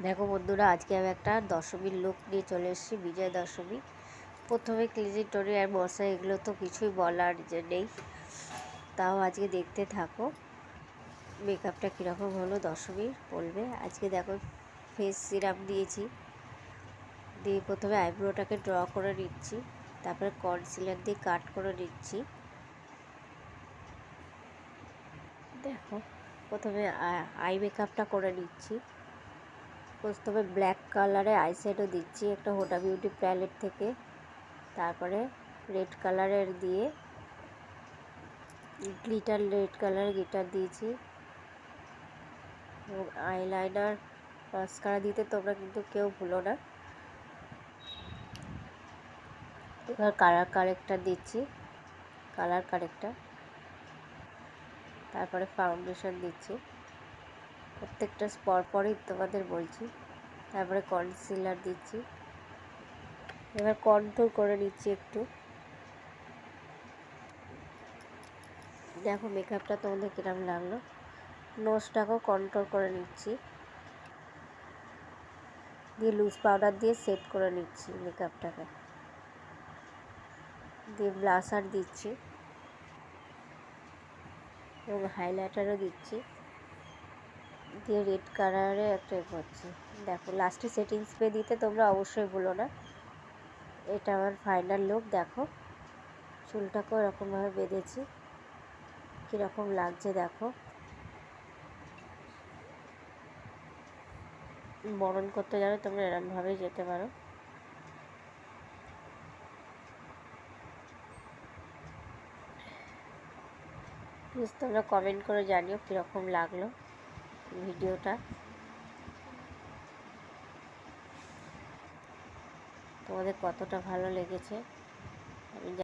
দেখো বন্ধুরা, আজকে আমি একটা দশমীর লুক নিয়ে চলে এসেছি। বিজয়া দশমী। প্রথমে ক্লিজিং টনি আর মশা এগুলো তো কিছুই বলার যে নেই, তাও আজকে দেখতে থাকো মেকআপটা কীরকম হলো দশমীর বলবে। আজকে দেখো ফেস সিরাম দিয়েছি, দিয়ে প্রথমে আইব্রোটাকে ড্র করে নিচ্ছি, তারপরে কনসিলার দিয়ে কাট করে নিচ্ছি। দেখো প্রথমে আই মেকআপটা করে নিচ্ছি। প্রথমে ব্ল্যাক কালারে আইশ্যাডো দিচ্ছি একটা হুডা বিউটি প্যালেট থেকে, তারপরে রেড কালারের দিয়ে গ্লিটার, রেড কালার গ্লিটার দিয়েছি এবং আইলাইনার মাস্কারা দিতে তোমরা কিন্তু কেউ ভুলো না। এবার কালার কারেক্টার দিচ্ছি, কালার কারেক্টার, তারপরে ফাউন্ডেশন দিচ্ছি, প্রত্যেকটা পরই তোমাদের বলছি। তারপরে কনসিলার দিচ্ছি, এবার কন্ট্রোল করে নিচ্ছি একটু। দেখো মেকআপটা তোমাদের কিরম লাগলো। নোজটাকেও কন্ট্রোল করে নিচ্ছি, দিয়ে লুজ পাউডার দিয়ে সেট করে নিচ্ছি মেকআপটাকে, দিয়ে ব্লাশার দিচ্ছি এবং হাইলাইটারও দিচ্ছি, দিয়ে রেড কালারে একটা করছি। দেখো লাস্টে সেটিং স্প্রে দিতে তোমরা অবশ্যই ভুলো না। এটা আমার ফাইনাল লুক। দেখো চুলটাকেও এরকমভাবে বেঁধেছি, কীরকম লাগছে দেখো। বরণ করতে যাবে তোমরা এরকমভাবেই যেতে পারো। প্লিজ তোমরা কমেন্ট করে জানিও কীরকম লাগলো ভিডিওটা, তোমাদের কতটা ভালো লেগেছে। আমি